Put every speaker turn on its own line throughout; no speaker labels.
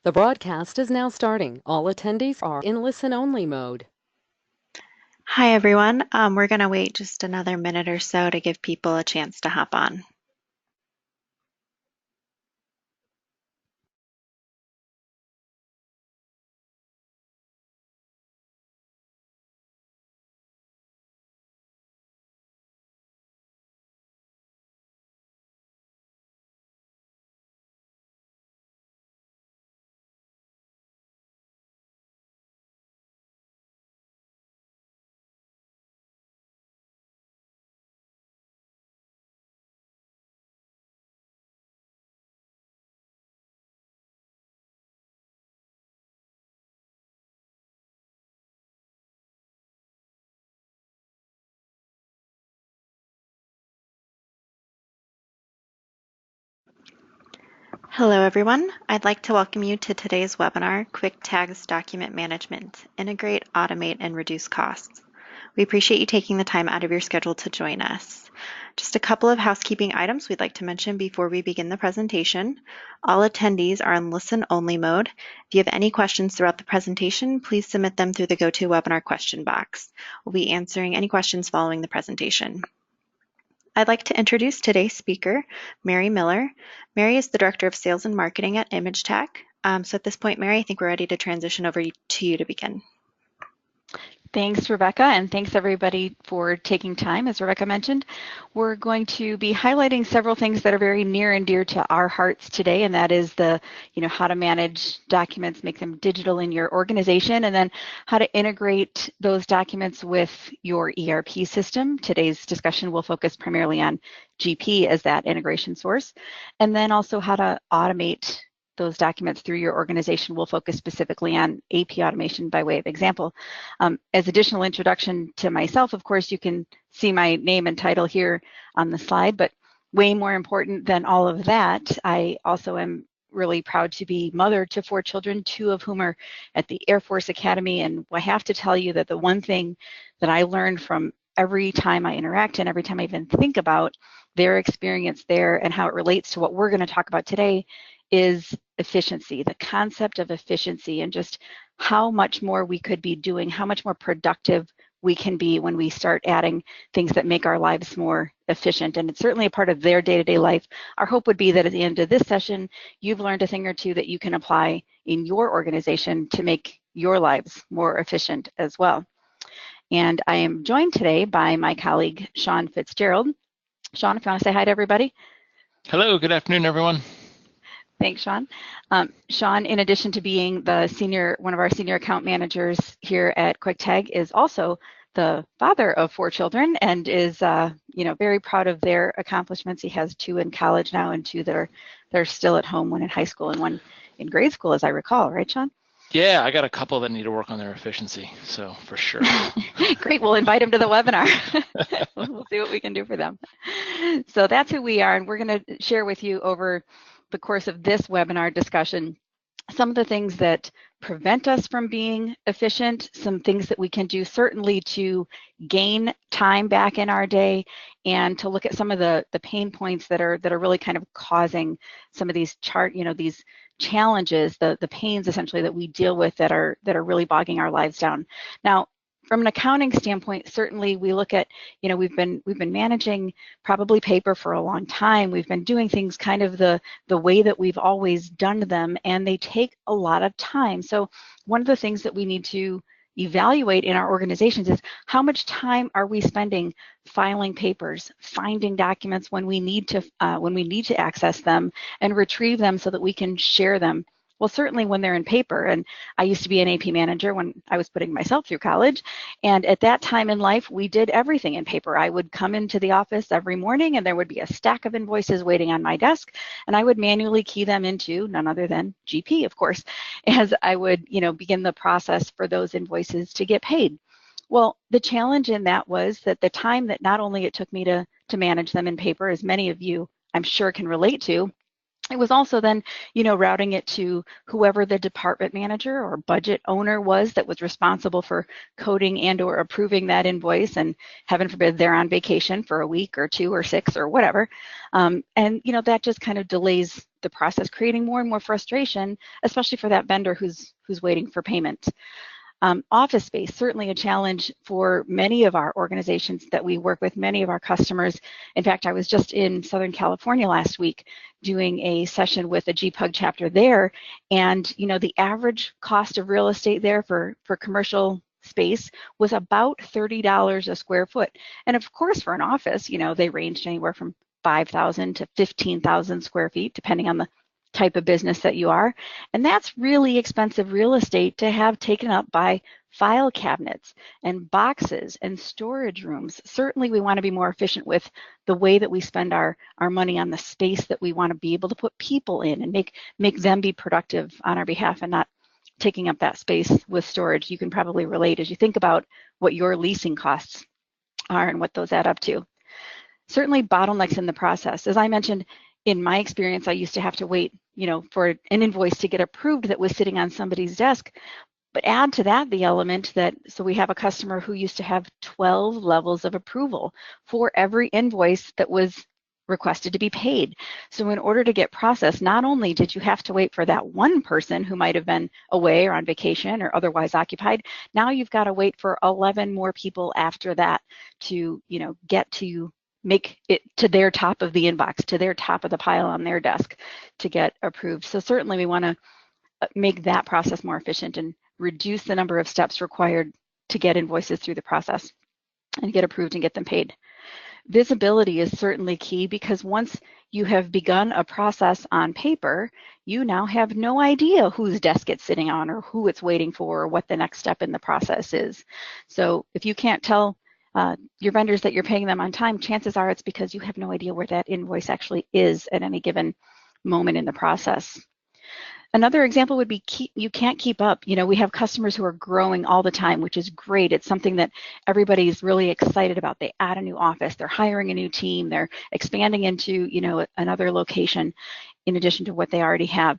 The broadcast is now starting. All attendees are in listen-only mode.
Hi, everyone. We're going to wait just another minute or so to give people a chance to hop on. Hello, everyone. I'd like to welcome you to today's webinar, KwikTag's Document Management, Integrate, Automate, and Reduce Costs. We appreciate you taking the time out of your schedule to join us. Just a couple of housekeeping items we'd like to mention before we begin the presentation. All attendees are in listen-only mode. If you have any questions throughout the presentation, please submit them through the GoToWebinar question box. We'll be answering any questions following the presentation. I'd like to introduce today's speaker, Mary Miller. Mary is the Director of Sales and Marketing at ImageTech. So at this point, Mary, I think we're ready to transition over to you to begin.
Thanks, Rebecca, and thanks everybody for taking time. As Rebecca mentioned, we're going to be highlighting several things that are very near and dear to our hearts today, and that is how to manage documents, make them digital in your organization, and then how to integrate those documents with your ERP system. Today's discussion will focus primarily on GP as that integration source, and then also how to automate those documents through your organization. Will focus specifically on AP automation by way of example. As additional introduction to myself, of course, you can see my name and title here on the slide, but way more important than all of that, I also am really proud to be mother to 4 children, 2 of whom are at the Air Force Academy. And I have to tell you that the one thing that I learned from every time I interact and every time I even think about their experience there and how it relates to what we're going to talk about today is efficiency, the concept of efficiency, and just how much more we could be doing, how much more productive we can be when we start adding things that make our lives more efficient. And it's certainly a part of their day-to-day life. Our hope would be that at the end of this session, you've learned a thing or two that you can apply in your organization to make your lives more efficient as well. And I am joined today by my colleague, Sean Fitzgerald. Sean, if you want to say hi to everybody.
Hello, good afternoon, everyone.
Thanks, Sean. Sean, in addition to being one of our senior account managers here at KwikTag, is also the father of 4 children and is, very proud of their accomplishments. He has 2 in college now and 2 that are still at home, one in high school and one in grade school, as I recall, right, Sean?
Yeah, I got a couple that need to work on their efficiency, so for sure.
Great, we'll invite them to the webinar. We'll see what we can do for them. So that's who we are, and we're going to share with you over the course of this webinar discussion some of the things that prevent us from being efficient, some things that we can do certainly to gain time back in our day, and to look at some of the pain points that are really kind of causing some of these these challenges, the pains essentially that we deal with that are really bogging our lives down. Now, from an accounting standpoint, certainly we look at, we've been managing probably paper for a long time. We've been doing things kind of the way that we've always done them, and they take a lot of time. So one of the things that we need to evaluate in our organizations is how much time are we spending filing papers, finding documents when we need to access them and retrieve them so that we can share them. Well, certainly when they're in paper, and I used to be an AP manager when I was putting myself through college, and at that time in life, we did everything in paper. I would come into the office every morning, and there would be a stack of invoices waiting on my desk, and I would manually key them into none other than GP, of course, as I would, begin the process for those invoices to get paid. Well, the challenge in that was that the time that not only it took me to manage them in paper, as many of you, I'm sure, can relate to, It was also then, routing it to whoever the department manager or budget owner was that was responsible for coding and or approving that invoice, and heaven forbid they're on vacation for a week or 2 or 6 or whatever. And that just kind of delays the process, creating more and more frustration, especially for that vendor who's waiting for payment. Office space, certainly a challenge for many of our organizations that we work with, many of our customers. In fact, I was just in Southern California last week doing a session with a KwikTag's chapter there, and the average cost of real estate there for commercial space was about $30 a square foot. And of course, for an office, they ranged anywhere from 5,000 to 15,000 square feet, depending on the type of business that you are. And that's really expensive real estate to have taken up by file cabinets and boxes and storage rooms. Certainly we want to be more efficient with the way that we spend our money on the space that we want to be able to put people in and make them be productive on our behalf and not taking up that space with storage. You can probably relate as you think about what your leasing costs are and what those add up to. Certainly bottlenecks in the process. As I mentioned, in my experience, I used to have to wait, for an invoice to get approved that was sitting on somebody's desk. But add to that the element that, so we have a customer who used to have 12 levels of approval for every invoice that was requested to be paid. So in order to get processed, not only did you have to wait for that one person who might have been away or on vacation or otherwise occupied, now you've got to wait for 11 more people after that to, get to make it to their top of the inbox, to their top of the pile on their desk to get approved. So certainly we want to make that process more efficient and reduce the number of steps required to get invoices through the process and get approved and get them paid. Visibility is certainly key, because once you have begun a process on paper, you now have no idea whose desk it's sitting on or who it's waiting for or what the next step in the process is. So if you can't tell your vendors that you're paying them on time, chances are it's because you have no idea where that invoice actually is at any given moment in the process. Another example would be you can't keep up. We have customers who are growing all the time, which is great. It's something that everybody's really excited about. They add a new office, they're hiring a new team, they're expanding into, another location in addition to what they already have.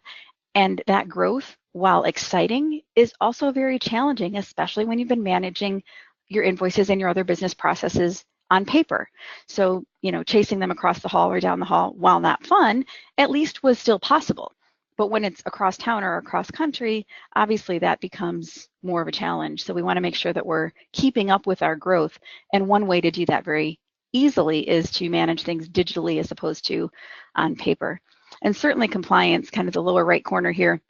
And that growth, while exciting, is also very challenging, especially when you've been managing your invoices and your other business processes on paper. So, chasing them across the hall or down the hall, while not fun, at least was still possible. But when it's across town or across country, obviously that becomes more of a challenge. So we want to make sure that we're keeping up with our growth. And one way to do that very easily is to manage things digitally as opposed to on paper. And certainly compliance, kind of the lower right corner here,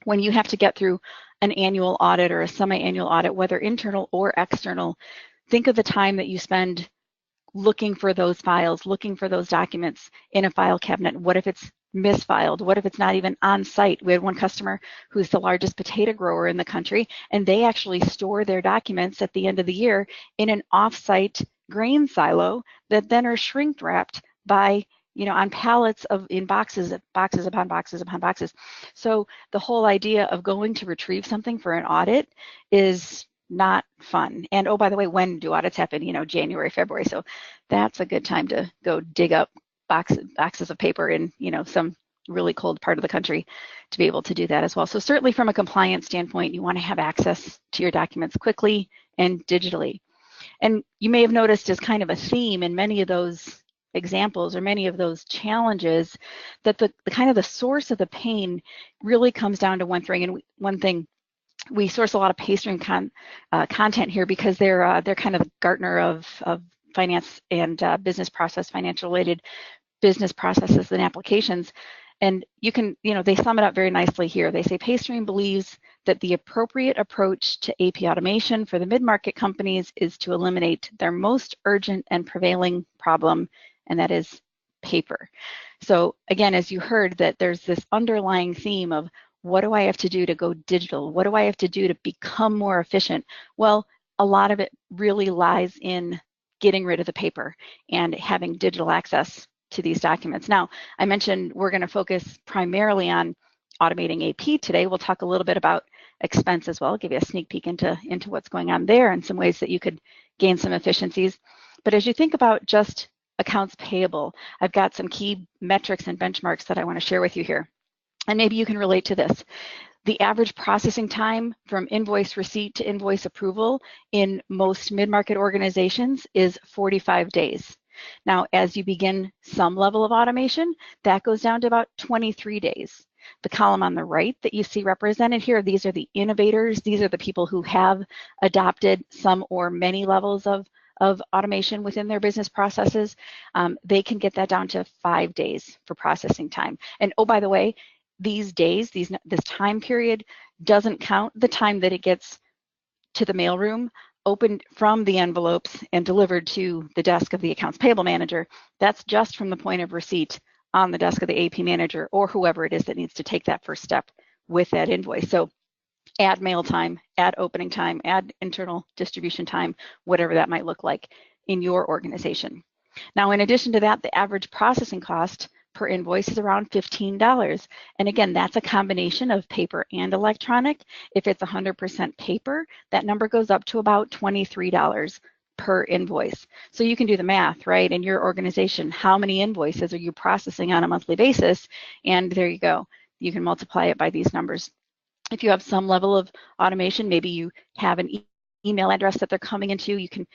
when you have to get through an annual audit or a semi-annual audit, whether internal or external, think of the time that you spend looking for those files, looking for those documents in a file cabinet. What if it's misfiled? What if it's not even on site? We had one customer who's the largest potato grower in the country, and they actually store their documents at the end of the year in an off-site grain silo that then are shrink wrapped by on pallets in boxes upon boxes upon boxes. So the whole idea of going to retrieve something for an audit is not fun. And oh, by the way, when do audits happen? January, February. So that's a good time to go dig up boxes of paper in, some really cold part of the country to be able to do that as well. So certainly from a compliance standpoint, you want to have access to your documents quickly and digitally. And you may have noticed as kind of a theme in many of those examples or many of those challenges that the kind of the source of the pain really comes down to one thing. We source a lot of PayStream content here because they're kind of the Gartner of finance and business process, financial related business processes and applications. And you can, they sum it up very nicely here. They say PayStream believes that the appropriate approach to AP automation for the mid-market companies is to eliminate their most urgent and prevailing problem, and that is paper. So again, as you heard, that there's this underlying theme of what do I have to do to go digital? What do I have to do to become more efficient? Well, a lot of it really lies in getting rid of the paper and having digital access to these documents. Now, I mentioned we're going to focus primarily on automating AP today. We'll talk a little bit about expense as well. I'll give you a sneak peek into what's going on there and some ways that you could gain some efficiencies. But as you think about just accounts payable, I've got some key metrics and benchmarks that I want to share with you here. And maybe you can relate to this. The average processing time from invoice receipt to invoice approval in most mid-market organizations is 45 days. Now, as you begin some level of automation, that goes down to about 23 days. The column on the right that you see represented here, these are the innovators. These are the people who have adopted some or many levels of automation within their business processes. They can get that down to 5 days for processing time. And oh, by the way, these days, this time period doesn't count the time that it gets to the mailroom, opened from the envelopes and delivered to the desk of the accounts payable manager. That's just from the point of receipt on the desk of the AP manager or whoever it is that needs to take that first step with that invoice. So add mail time, add opening time, add internal distribution time, whatever that might look like in your organization. Now, in addition to that, the average processing cost per invoice is around $15. And again, that's a combination of paper and electronic. If it's 100% paper, that number goes up to about $23 per invoice. So you can do the math, right? In your organization, how many invoices are you processing on a monthly basis? And there you go. You can multiply it by these numbers. If you have some level of automation, maybe you have an email address that they're coming into, you can,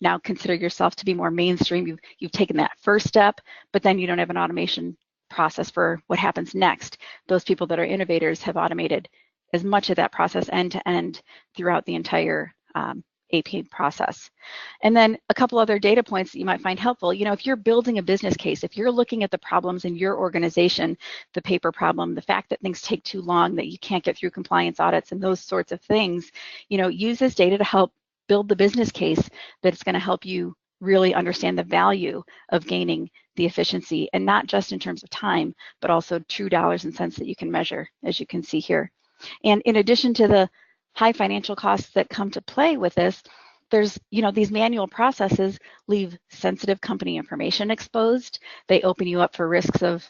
now consider yourself to be more mainstream. You've taken that first step, but then you don't have an automation process for what happens next. Those people that are innovators have automated as much of that process end to end throughout the entire AP process. And then a couple other data points that you might find helpful. If you're building a business case, if you're looking at the problems in your organization, the paper problem, the fact that things take too long, that you can't get through compliance audits and those sorts of things, use this data to help build the business case that's going to help you really understand the value of gaining the efficiency, and not just in terms of time, but also true dollars and cents that you can measure, as you can see here. And in addition to the high financial costs that come to play with this, there's, these manual processes leave sensitive company information exposed. They open you up for risks of,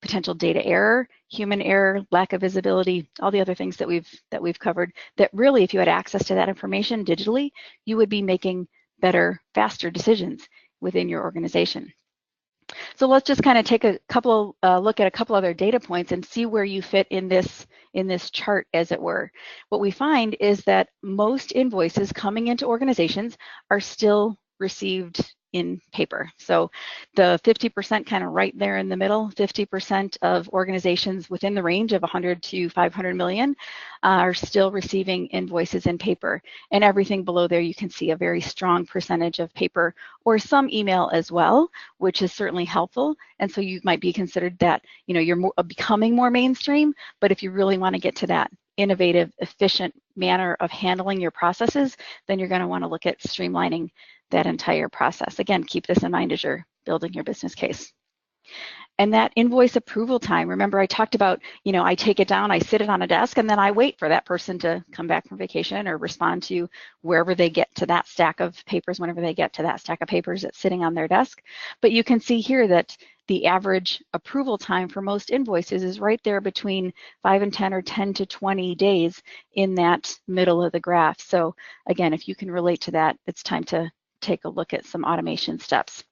potential data error, human error, lack of visibility, all the other things that we've covered, that really, if you had access to that information digitally, you would be making better, faster decisions within your organization. So let's just kind of take a couple look at a couple other data points and see where you fit in this chart, as it were. What we find is that most invoices coming into organizations are still received in paper. So the 50% kind of right there in the middle, 50% of organizations within the range of 100 to 500 million are still receiving invoices in paper. And everything below there, you can see a very strong percentage of paper or some email as well, which is certainly helpful. And so you might be considered that, you're becoming more mainstream, but if you really want to get to that innovative, efficient manner of handling your processes, then you're going to want to look at streamlining that entire process. Again, keep this in mind as you're building your business case. And that invoice approval time, remember I talked about, I take it down, I sit it on a desk, and then I wait for that person to come back from vacation or respond to wherever they get to that stack of papers, whenever they get to that stack of papers that's sitting on their desk. But you can see here that the average approval time for most invoices is right there between 5 and 10 or 10 to 20 days in that middle of the graph. So again, if you can relate to that, it's time to take a look at some automation steps.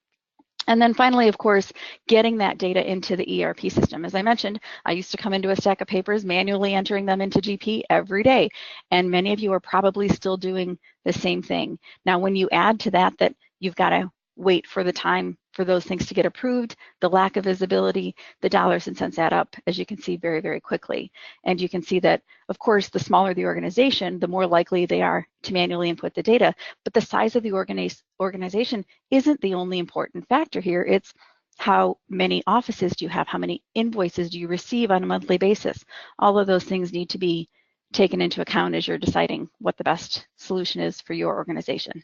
And then finally, of course, getting that data into the ERP system. As I mentioned, I used to come into a stack of papers, manually entering them into GP every day. And many of you are probably still doing the same thing. Now, when you add to that, that you've got to wait for the time for those things to get approved, the lack of visibility, the dollars and cents add up, as you can see, very, very quickly. And you can see that, of course, the smaller the organization, the more likely they are to manually input the data. But the size of the organization isn't the only important factor here. It's how many offices do you have? How many invoices do you receive on a monthly basis? All of those things need to be taken into account as you're deciding what the best solution is for your organization.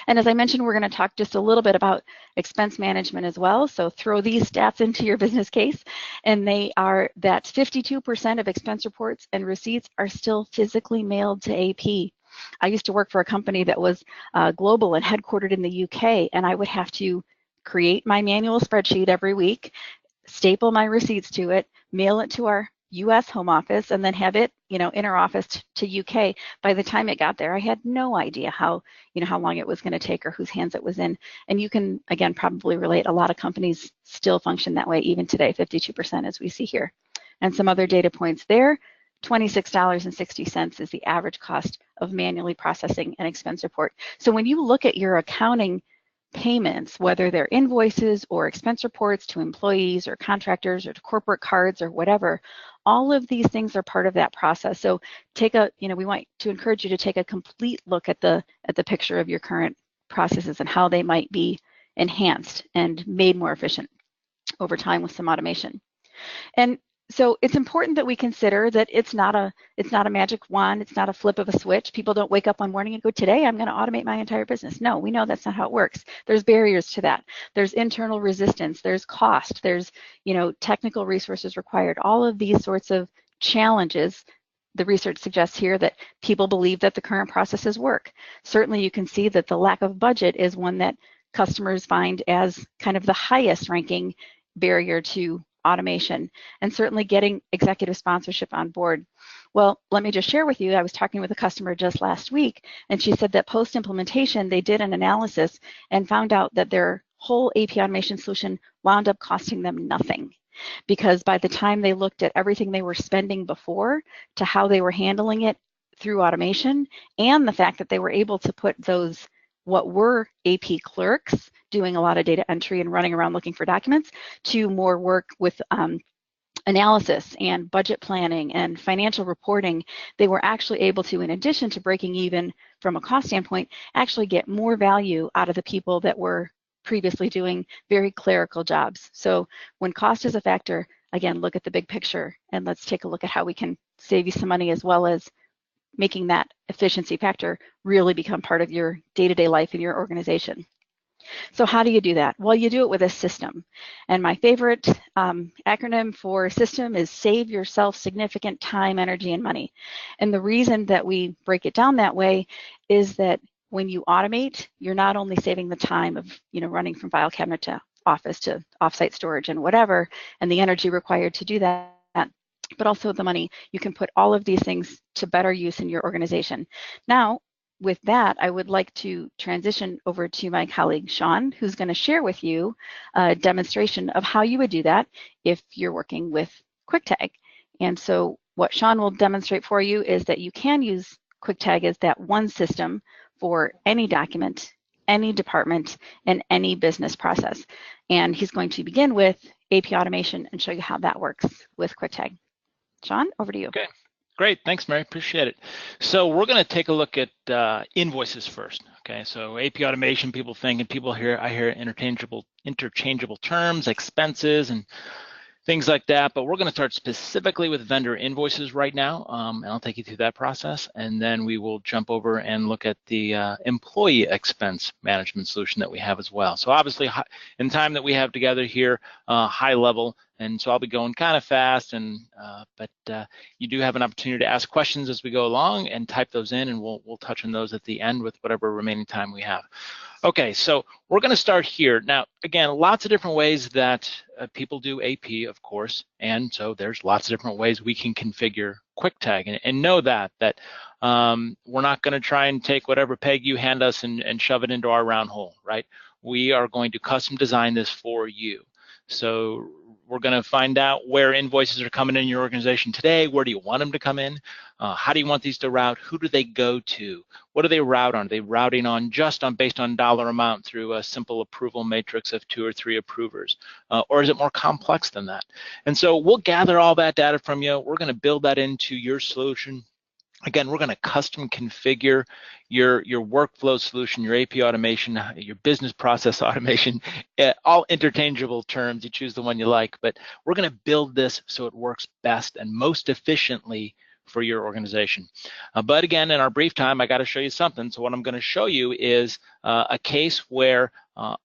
And as I mentioned, we're going to talk just a little bit about expense management as well. So throw these stats into your business case. And they are that 52% of expense reports and receipts are still physically mailed to AP. I used to work for a company that was global and headquartered in the UK, and I would have to create my manual spreadsheet every week, staple my receipts to it, mail it to our US home office and then have it, inter-office to UK. By the time it got there, I had no idea how long it was going to take or whose hands it was in. And you can, again, probably relate. A lot of companies still function that way even today, 52% as we see here. And some other data points there, $26.60 is the average cost of manually processing an expense report. So when you look at your accounting payments, whether they're invoices or expense reports to employees or contractors or to corporate cards or whatever, all of these things are part of that process. So we want to encourage you to take a complete look at the picture of your current processes and how they might be enhanced and made more efficient over time with some automation. And so it's important that we consider that it's not a magic wand, it's not a flip of a switch. People don't wake up one morning and go, today I'm going to automate my entire business. No, we know that's not how it works. There's barriers to that. There's internal resistance, there's cost, there's technical resources required. All of these sorts of challenges, the research suggests here that people believe that the current processes work. Certainly you can see that the lack of budget is one that customers find as kind of the highest ranking barrier to automation, and certainly getting executive sponsorship on board. Well, let me just share with you, I was talking with a customer just last week, and she said that post-implementation, they did an analysis and found out that their whole AP automation solution wound up costing them nothing. Because by the time they looked at everything they were spending before to how they were handling it through automation, and the fact that they were able to put those what were AP clerks doing a lot of data entry and running around looking for documents to more work with analysis and budget planning and financial reporting, they were actually able to, in addition to breaking even from a cost standpoint, actually get more value out of the people that were previously doing very clerical jobs. So when cost is a factor, again, look at the big picture and let's take a look at how we can save you some money as well as making that efficiency factor really become part of your day-to-day life in your organization. So how do you do that? Well, you do it with a system. And my favorite acronym for system is save yourself significant time, energy, and money. And the reason that we break it down that way is that when you automate, you're not only saving the time of running from file cabinet to office to offsite storage and whatever, and the energy required to do that, but also the money. You can put all of these things to better use in your organization. Now, with that, I would like to transition over to my colleague, Sean, who's going to share with you a demonstration of how you would do that if you're working with KwikTag. And so what Sean will demonstrate for you is that you can use KwikTag as that one system for any document, any department, and any business process. And he's going to begin with AP automation and show you how that works with KwikTag. Sean, over to you.
Okay, great. Thanks, Mary. Appreciate it. So we're going to take a look at invoices first. Okay, so AP automation, I hear interchangeable terms, expenses, and things like that, but we're going to start specifically with vendor invoices right now, and I'll take you through that process, and then we will jump over and look at the employee expense management solution that we have as well. So obviously, in time that we have together here, high level, and so I'll be going kind of fast, but you do have an opportunity to ask questions as we go along and type those in, and we'll touch on those at the end with whatever remaining time we have. Okay, so we're going to start here. Now, again, lots of different ways that people do AP, of course, and so there's lots of different ways we can configure KwikTag, and know that we're not going to try and take whatever peg you hand us and shove it into our round hole, right? We are going to custom design this for you. So we're going to find out where invoices are coming in your organization today. Where do you want them to come in? How do you want these to route? Who do they go to? What do they route on? Are they routing on based on dollar amount through a simple approval matrix of 2 or 3 approvers? Or is it more complex than that? And so we'll gather all that data from you. We're going to build that into your solution. Again, we're going to custom configure your workflow solution, your AP automation, your business process automation, all interchangeable terms. You choose the one you like, but we're going to build this so it works best and most efficiently for your organization. But again, in our brief time, I got to show you something. So what I'm going to show you is a case where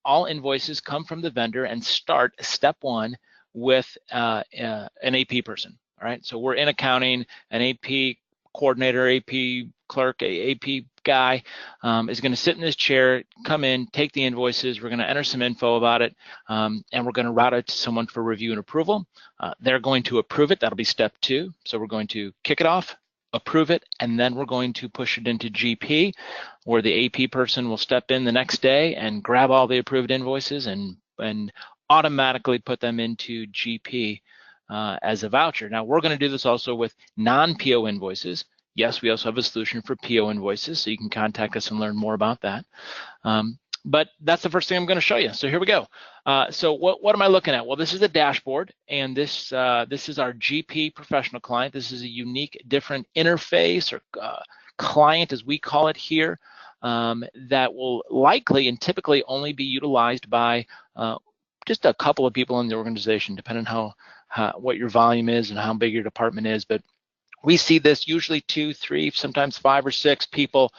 all invoices come from the vendor and start step 1 with an AP person. All right, so we're in accounting, an AP coordinator, AP clerk, AP guy is going to sit in this chair, come in, take the invoices. We're going to enter some info about it, and we're going to route it to someone for review and approval. They're going to approve it. That'll be step 2. So we're going to kick it off, approve it, and then we're going to push it into GP, where the AP person will step in the next day and grab all the approved invoices and automatically put them into GP as a voucher. Now, we're going to do this also with non-PO invoices. Yes, we also have a solution for PO invoices, so you can contact us and learn more about that. But that's the first thing I'm going to show you. So here we go. So what am I looking at? Well, this is a dashboard, and this is our GP professional client. This is a unique, different interface or client, as we call it here, that will likely and typically only be utilized by just a couple of people in the organization, depending on what your volume is and how big your department is. But we see this usually 2, 3, sometimes 5 or 6 people,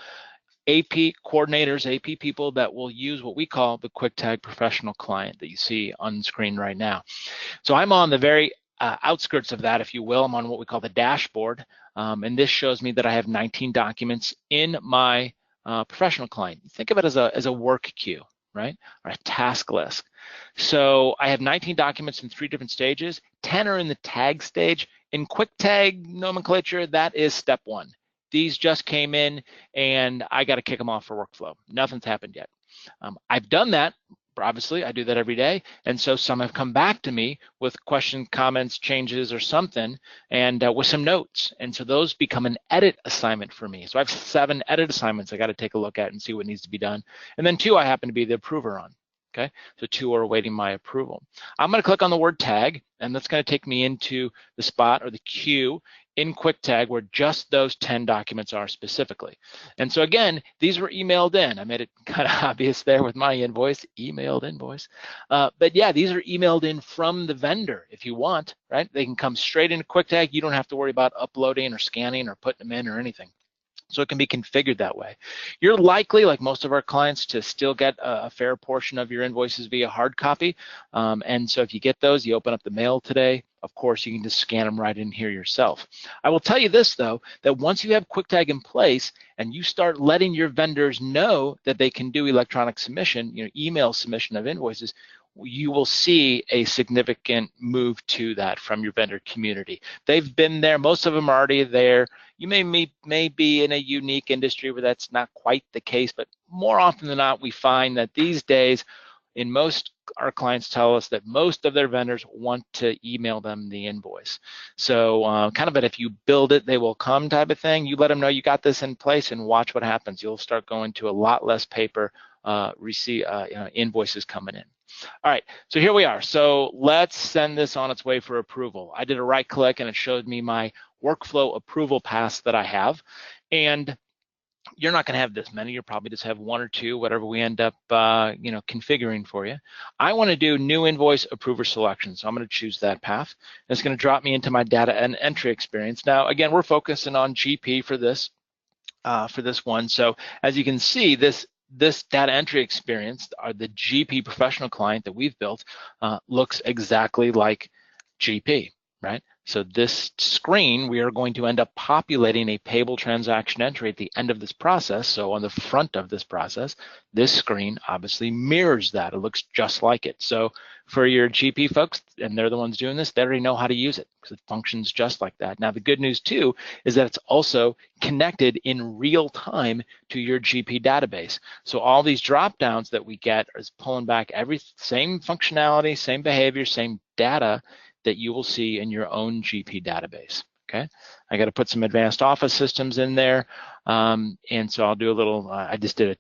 AP coordinators, AP people that will use what we call the KwikTag professional client that you see on screen right now. So I'm on the very outskirts of that, if you will. I'm on what we call the dashboard, and this shows me that I have 19 documents in my professional client. Think of it as a work queue, right, or a task list. So I have 19 documents in 3 different stages. 10 are in the tag stage. In KwikTag nomenclature, that is step 1. These just came in, and I got to kick them off for workflow. Nothing's happened yet. I've done that. Obviously, I do that every day, and so some have come back to me with questions, comments, changes, or something, and with some notes, and so those become an edit assignment for me. So I have 7 edit assignments I got to take a look at and see what needs to be done, and then 2 I happen to be the approver on. Okay, so 2 are awaiting my approval. I'm going to click on the word tag, and that's going to take me into the spot or the queue in KwikTag where just those 10 documents are specifically. And so again, these were emailed in. I made it kind of obvious there with my invoice, emailed invoice. But yeah, these are emailed in from the vendor if you want, right? They can come straight into KwikTag. You don't have to worry about uploading or scanning or putting them in or anything. So it can be configured that way. You're likely, like most of our clients, to still get a fair portion of your invoices via hard copy. And so if you get those, you open up the mail today, of course, you can just scan them right in here yourself. I will tell you this, though, that once you have KwikTag in place and you start letting your vendors know that they can do electronic submission, email submission of invoices, you will see a significant move to that from your vendor community. They've been there, most of them are already there. You may be in a unique industry where that's not quite the case, but more often than not, we find that these days, our clients tell us that most of their vendors want to email them the invoice. So kind of an if you build it, they will come type of thing. You let them know you got this in place and watch what happens. You'll start going to a lot less paper invoices coming in. All right, so here we are. So let's send this on its way for approval. I did a right click and it showed me my workflow approval paths that I have. And you're not going to have this many. You'll probably just have 1 or 2, whatever we end up configuring for you. I want to do new invoice approver selection, so I'm going to choose that path. It's going to drop me into my data and entry experience. Now, again, we're focusing on GP for this one. So as you can see, this data entry experience, or the GP professional client that we've built, looks exactly like GP, right? So this screen, we are going to end up populating a payable transaction entry at the end of this process. So on the front of this process, this screen obviously mirrors that. It looks just like it. So for your GP folks, and they're the ones doing this, they already know how to use it because it functions just like that. Now, the good news too is that it's also connected in real time to your GP database. So all these drop downs that we get is pulling back same functionality, same behavior, same data that you will see in your own GP database. Okay, I got to put some advanced office systems in there, and so I'll do a little. I did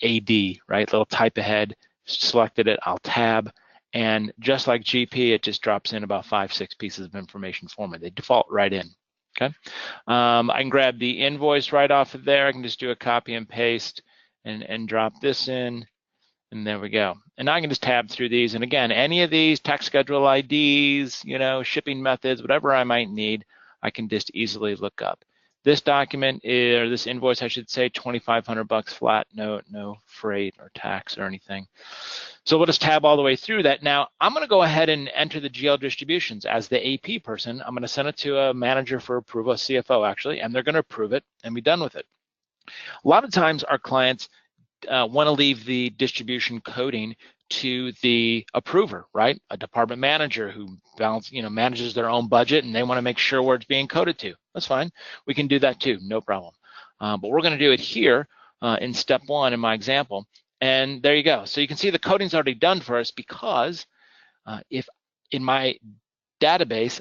AD, right? Little type ahead, selected it. I'll tab, and just like GP, it just drops in about 5, 6 pieces of information for me. They default right in. Okay, I can grab the invoice right off of there. I can just do a copy and paste and drop this in. And there we go. And now I can just tab through these. And again, any of these tax schedule IDs, shipping methods, whatever I might need, I can just easily look up. This document or this invoice, I should say, $2,500 flat, no freight or tax or anything. So we'll just tab all the way through that. Now I'm going to go ahead and enter the GL distributions as the AP person. I'm going to send it to a manager for approval, a CFO actually, and they're going to approve it and be done with it. A lot of times our clients want to leave the distribution coding to the approver, right? A department manager who manages their own budget, and they want to make sure where it's being coded to. That's fine. We can do that too, no problem. But we're going to do it here in step 1 in my example. And there you go. So you can see the coding's already done for us, because if in my database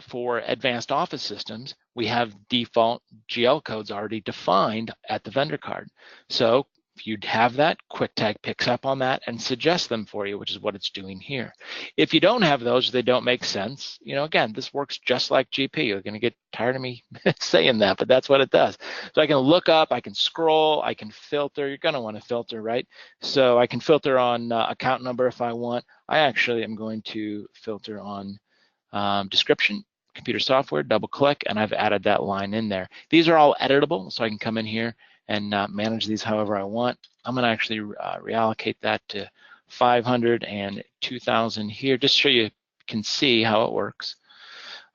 for advanced office systems, we have default GL codes already defined at the vendor card. So if you'd have that, KwikTag picks up on that and suggests them for you, which is what it's doing here. If you don't have those, they don't make sense. Again, this works just like GP. You're going to get tired of me saying that, but that's what it does. So I can look up, I can scroll, I can filter. You're going to want to filter, right? So I can filter on account number if I want. I actually am going to filter on description, computer software, double click, and I've added that line in there. These are all editable, so I can come in here and manage these however I want. I'm going to actually reallocate that to 500 and 2000 here, just so you can see how it works.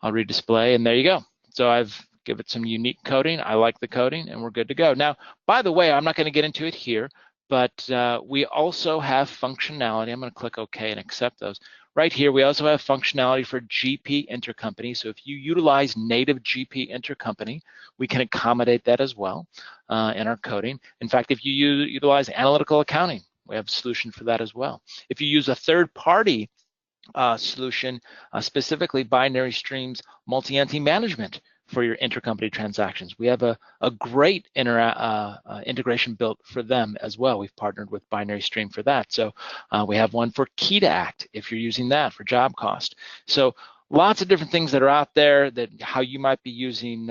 I'll redisplay, and there you go. So I've given it some unique coding. I like the coding, and we're good to go. Now, by the way, I'm not going to get into it here, but we also have functionality. I'm going to click OK and accept those. Right here, we also have functionality for GP intercompany. So if you utilize native GP intercompany, we can accommodate that as well in our coding. In fact, if you utilize analytical accounting, we have a solution for that as well. If you use a third-party solution, specifically binary streams multi-entity management for your intercompany transactions, we have a great integration built for them as well. We've partnered with Binary Stream for that. So we have one for KeyTag's if you're using that for job cost. So lots of different things that are out there, that how you might be using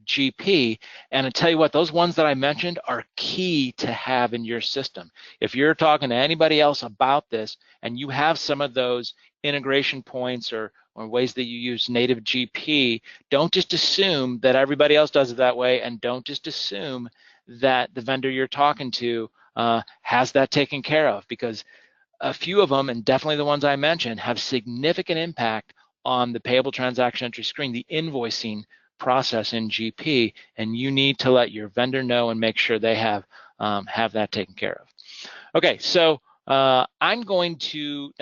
GP. And I tell you what, those ones that I mentioned are key to have in your system. If you're talking to anybody else about this and you have some of those integration points or ways that you use native GP, don't just assume that everybody else does it that way, and don't just assume that the vendor you're talking to has that taken care of, because a few of them, and definitely the ones I mentioned, have significant impact on the payable transaction entry screen, the invoicing process in GP, and you need to let your vendor know and make sure they have that taken care of. Okay, so I'm going to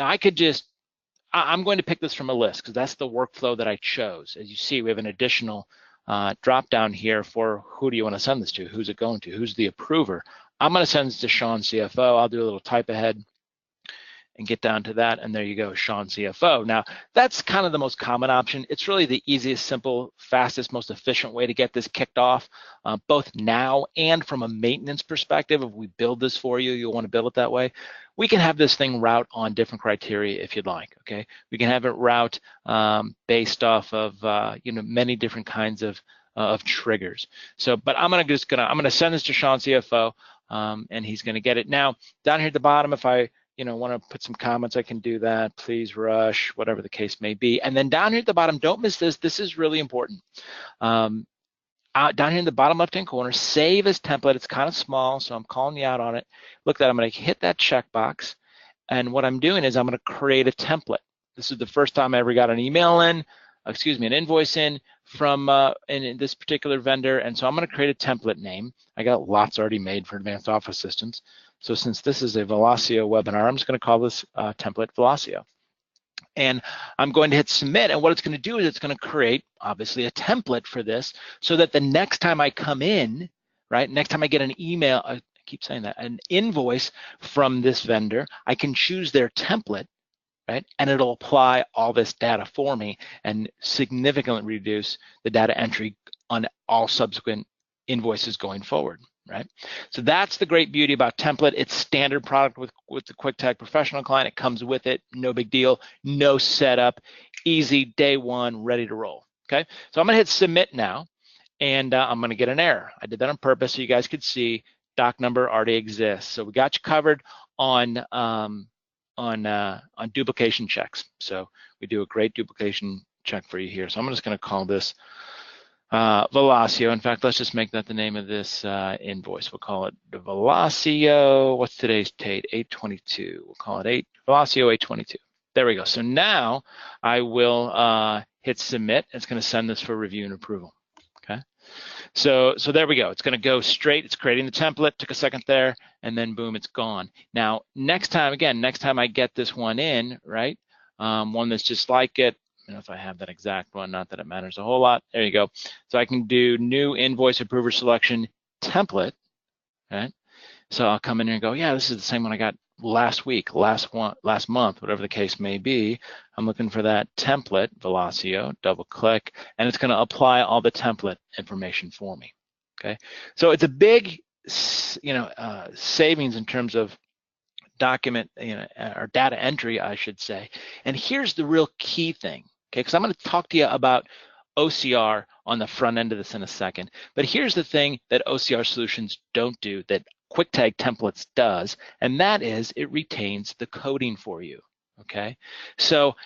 pick this from a list, because that's the workflow that I chose. As you see, we have an additional drop down here for who do you want to send this to, who's it going to, who's the approver. I'm going to send this to Sean, CFO. I'll do a little type ahead and get down to that, and there you go, Sean, CFO. Now, that's kind of the most common option. It's really the easiest, simple, fastest, most efficient way to get this kicked off, both now and from a maintenance perspective. If we build this for you, you'll want to build it that way. We can have this thing route on different criteria if you'd like, okay? We can have it route based off of, many different kinds of triggers. So, but I'm gonna send this to Sean, CFO, and he's gonna get it. Now, down here at the bottom, if I want to put some comments, I can do that. Please rush, whatever the case may be. And then down here at the bottom, don't miss this. This is really important. Down here in the bottom left-hand corner, save as template. It's kind of small, so I'm calling you out on it. Look, I'm going to hit that checkbox. And what I'm doing is I'm going to create a template. This is the first time I ever got an an invoice in from in this particular vendor. And so I'm going to create a template name. I got lots already made for advanced office systems. So since this is a Velocio webinar, I'm just going to call this template Velocio. And I'm going to hit submit, and what it's going to do is it's going to create, obviously, a template for this, so that the next time I come in, right, next time I get an email, I keep saying that, an invoice from this vendor, I can choose their template, right, and it'll apply all this data for me and significantly reduce the data entry on all subsequent invoices going forward. Right, so that's the great beauty about template. It's standard product with the KwikTag Professional client. It comes with it, no big deal, no setup, easy, day one, ready to roll. Okay, so I'm gonna hit submit now, and I'm gonna get an error. I did that on purpose so you guys could see doc number already exists. So we got you covered on duplication checks. So we do a great duplication check for you here. So I'm just gonna call this Velocio. In fact, let's just make that the name of this invoice. We'll call it the Velocio. What's today's date? 8/22. We'll call it Velocio 8/22. There we go. So now I will hit submit. It's going to send this for review and approval. Okay. So there we go. It's going to go straight. It's creating the template. Took a second there, and then boom, it's gone. Now, next time I get this one in, right? One that's just like it. I don't know if I have that exact one. Not that it matters a whole lot. There you go. So I can do new invoice approver selection template. Right. So I'll come in here and go, yeah, this is the same one I got last week, last month, whatever the case may be. I'm looking for that template, Velocio, double click, and it's going to apply all the template information for me. Okay, so it's a big, savings in terms of document, or data entry, I should say. And here's the real key thing, okay? Because I'm going to talk to you about OCR on the front end of this in a second. But here's the thing that OCR solutions don't do that KwikTag templates does, and that is it retains the coding for you, okay? So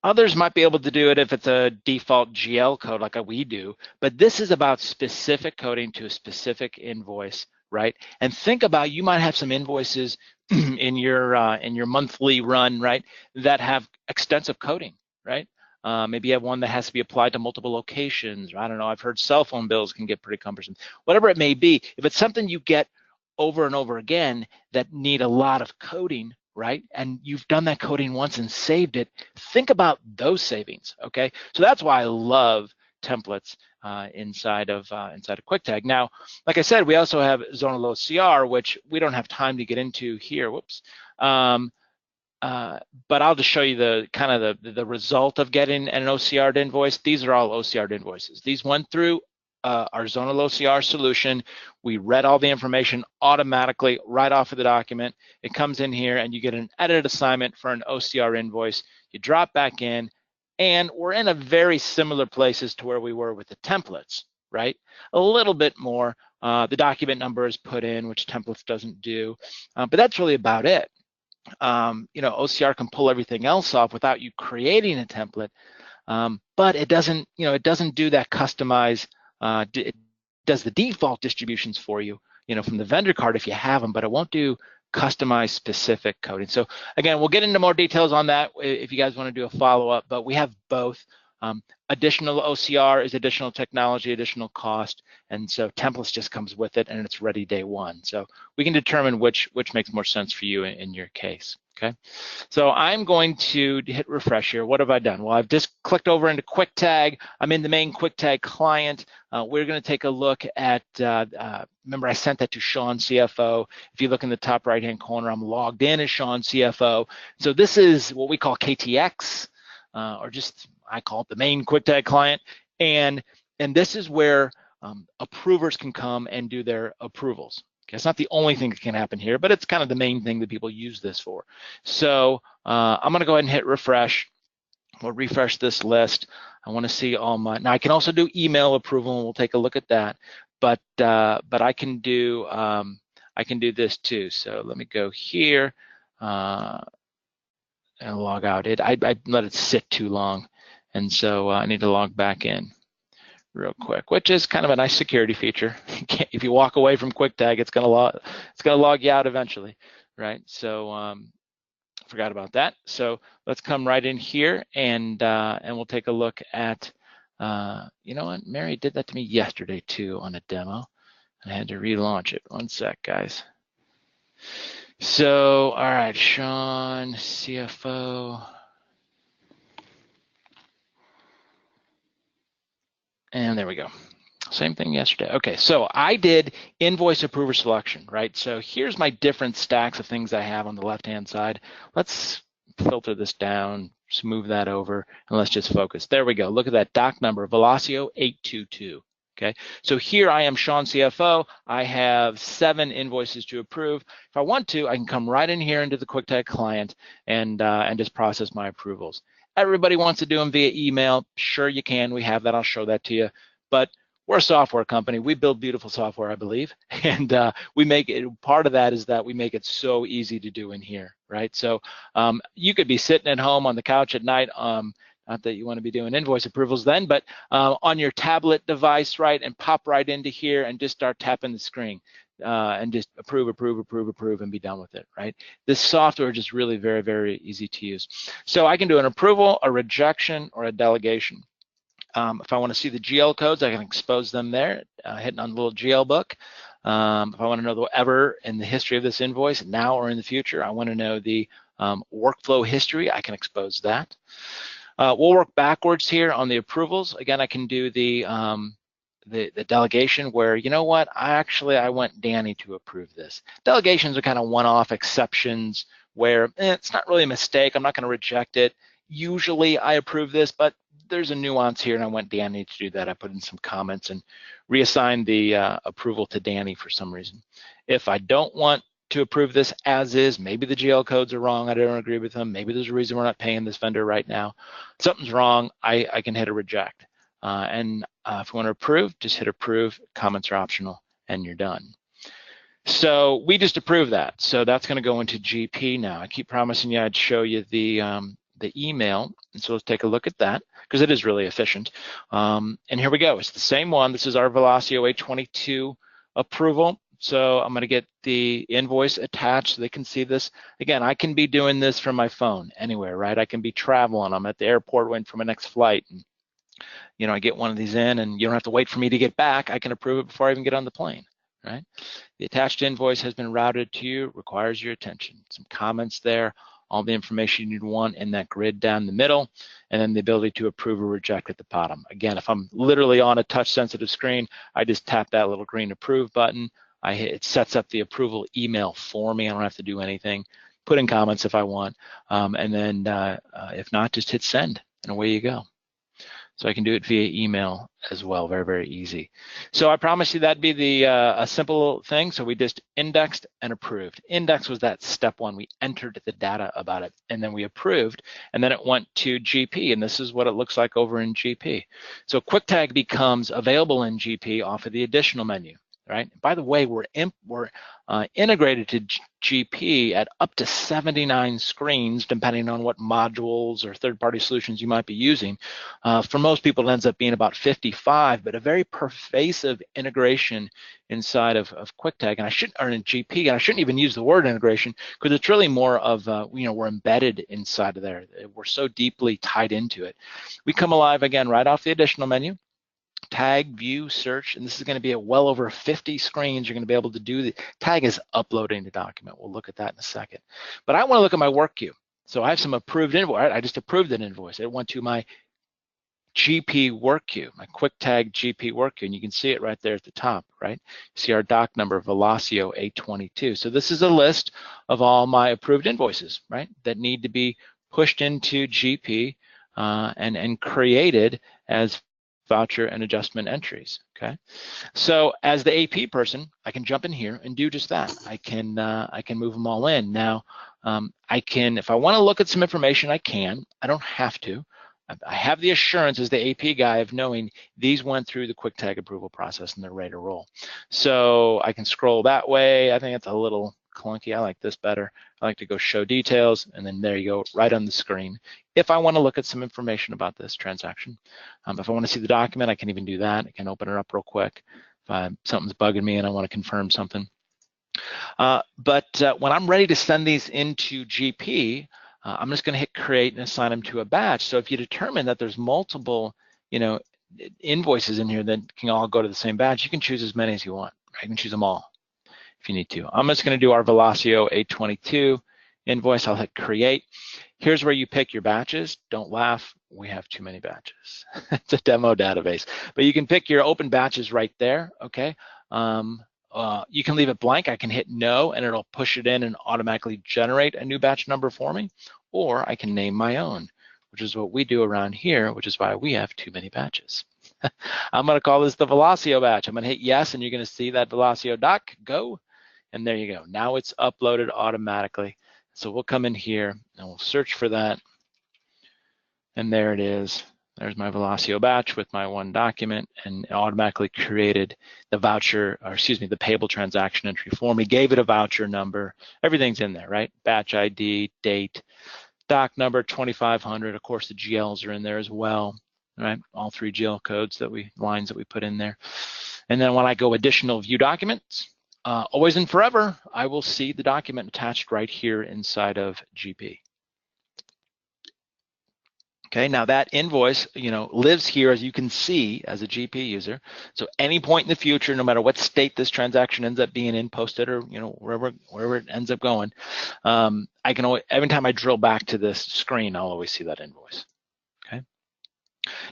others might be able to do it if it's a default GL code like we do, but this is about specific coding to a specific invoice, right? And think about, you might have some invoices in your monthly run, right, that have extensive coding, right? Maybe you have one that has to be applied to multiple locations. Or I don't know, I've heard cell phone bills can get pretty cumbersome. Whatever it may be, if it's something you get over and over again that need a lot of coding, right, and you've done that coding once and saved it, think about those savings, okay? So that's why I love templates inside of KwikTag. Now, like I said, we also have zonal OCR, which we don't have time to get into here. Whoops. But I'll just show you the kind of the result of getting an OCR'd invoice. These are all OCR'd invoices. These went through our zonal OCR solution. We read all the information automatically right off of the document. It comes in here and you get an edit assignment for an OCR invoice. You drop back in, and we're in a very similar places to where we were with the templates, right? A little bit more. The document number is put in, which templates doesn't do, but that's really about it. OCR can pull everything else off without you creating a template, but it doesn't, it doesn't do that customize. It does the default distributions for you, from the vendor card if you have them, but it won't do customized specific coding. So again, we'll get into more details on that if you guys want to do a follow-up, but we have both. Additional OCR is additional technology, additional cost, and so templates just comes with it and it's ready day one. So we can determine which makes more sense for you in your case. Okay, so I'm going to hit refresh here. What have I done? Well, I've just clicked over into KwikTag. I'm in the main KwikTag client. We're going to take a look at, remember I sent that to Sean CFO. If you look in the top right-hand corner, I'm logged in as Sean CFO. So this is what we call KTX, or just, I call it the main KwikTag client. And this is where approvers can come and do their approvals. Okay, it's not the only thing that can happen here, but it's kind of the main thing that people use this for. So I'm going to go ahead and hit refresh. We'll refresh this list. I want to see all my. Now I can also do email approval, and we'll take a look at that. But I can do this too. So let me go here and log out. I let it sit too long, and so I need to log back in real quick, which is kind of a nice security feature. If you walk away from KwikTag, it's gonna log you out eventually, right? So forgot about that. So let's come right in here and we'll take a look at. You know what? Mary did that to me yesterday too on a demo. I had to relaunch it. One sec, guys. So all right, Sean, CFO. And there we go. Same thing yesterday. Okay, so I did invoice approver selection, right? So here's my different stacks of things I have on the left-hand side. Let's filter this down, just move that over, and let's just focus. There we go. Look at that doc number, Velocio 822. Okay, so here I am, Sean CFO. I have 7 invoices to approve. If I want to, I can come right in here into the KwikTag client and just process my approvals. Everybody wants to do them via email. Sure, you can. We have that. I'll show that to you. But we're a software company. We build beautiful software, I believe. And we make it, part of that is that we make it so easy to do in here, right? So you could be sitting at home on the couch at night, not that you want to be doing invoice approvals then, but on your tablet device, right, and pop right into here and just start tapping the screen. And just approve, and be done with it, right? This software is just really very, very easy to use. So I can do an approval, a rejection, or a delegation. If I want to see the GL codes, I can expose them there, hitting on the little GL book. If I want to know whatever in the history of this invoice, now or in the future, I want to know the workflow history, I can expose that. We'll work backwards here on the approvals. Again, I can do the delegation where, you know what, I want Danny to approve this. Delegations are kind of one-off exceptions where it's not really a mistake. I'm not going to reject it. Usually I approve this, but there's a nuance here and I want Danny to do that. I put in some comments and reassign the approval to Danny for some reason. If I don't want to approve this as is, maybe the GL codes are wrong, I don't agree with them, maybe there's a reason we're not paying this vendor right now, something's wrong, I can hit a reject. If you want to approve, just hit approve, comments are optional, and you're done. So we just approved that. So that's going to go into GP now. I keep promising you I'd show you the email, and so let's take a look at that because it is really efficient. And here we go. It's the same one. This is our Velocio 822 approval. So I'm going to get the invoice attached so they can see this. Again, I can be doing this from my phone anywhere, right? I can be traveling. I'm at the airport waiting for my next flight. And, you know, I get one of these in and you don't have to wait for me to get back. I can approve it before I even get on the plane, right? The attached invoice has been routed to you, requires your attention. Some comments there, all the information you'd want in that grid down the middle, and then the ability to approve or reject at the bottom. Again, if I'm literally on a touch-sensitive screen, I just tap that little green approve button. It sets up the approval email for me. I don't have to do anything. Put in comments if I want, and then if not, just hit send, and away you go. So I can do it via email as well, very, very easy. So I promise you that'd be a simple thing. So we just indexed and approved. Index was that step one. We entered the data about it, and then we approved, and then it went to GP, and this is what it looks like over in GP. So QwikTag becomes available in GP off of the additional menu. Right. By the way, we're integrated to GP at up to 79 screens, depending on what modules or third-party solutions you might be using. For most people, it ends up being about 55, but a very pervasive integration inside of QwikTag, and in GP, and I shouldn't even use the word integration because it's really more of we're embedded inside of there. We're so deeply tied into it. We come alive again right off the additional menu. Tag, view, search, and this is going to be at well over 50 screens. You're going to be able to do the tag is uploading the document. We'll look at that in a second. But I want to look at my work queue. So I have some approved invoice. I just approved an invoice. It went to my GP work queue, my QwikTag GP work queue, and you can see it right there at the top, right? You see our doc number, Velocio 822. So this is a list of all my approved invoices, right, that need to be pushed into GP and created as voucher and adjustment entries, okay? So as the AP person, I can jump in here and do just that. I can move them all in. Now, I can, if I want to look at some information, I can. I don't have to. I have the assurance as the AP guy of knowing these went through the QwikTag approval process and they're ready to roll. So I can scroll that way. I think it's a little clunky. I like this better. I like to go show details, and then there you go, right on the screen. If I want to look at some information about this transaction, if I want to see the document, I can even do that. I can open it up real quick if something's bugging me and I want to confirm something. But when I'm ready to send these into GP, I'm just going to hit create and assign them to a batch. So if you determine that there's multiple, invoices in here that can all go to the same batch, you can choose as many as you want. Right? You can choose them all if you need to. I'm just going to do our Velocio 822 invoice. I'll hit create. Here's where you pick your batches. Don't laugh, we have too many batches. It's a demo database, but you can pick your open batches right there, okay? You can leave it blank. I can hit no, and it'll push it in and automatically generate a new batch number for me, or I can name my own, which is what we do around here, which is why we have too many batches. I'm going to call this the Velocio batch. I'm going to hit yes, and you're going to see that Velocio doc go, and there you go. Now it's uploaded automatically. So we'll come in here and we'll search for that, and there it is. There's my Velocio batch with my one document, and it automatically created the voucher, or excuse me, the payable transaction entry for me, gave it a voucher number. Everything's in there, right? Batch ID, date, doc number 2500. Of course, the GLs are in there as well, right? All three GL codes lines that we put in there. And then when I go additional view documents, always and forever, I will see the document attached right here inside of GP. Okay, now that invoice, lives here, as you can see, as a GP user. So any point in the future, no matter what state this transaction ends up being in, posted or wherever it ends up going, I can always, every time I drill back to this screen, I'll always see that invoice. Okay.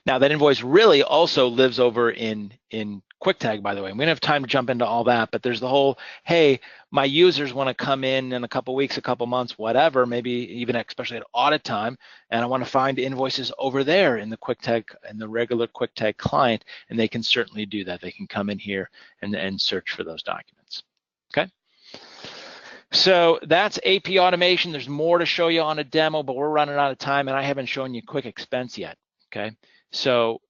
Now that invoice really also lives over in KwikTag, by the way. We don't have time to jump into all that, but there's the whole, hey, my users want to come in a couple weeks, a couple months, whatever, maybe even especially at audit time, and I want to find invoices over there in the KwikTag and the regular KwikTag client, and they can certainly do that. They can come in here and search for those documents. Okay. So that's AP automation. There's more to show you on a demo, but we're running out of time, and I haven't shown you quick expense yet. Okay. So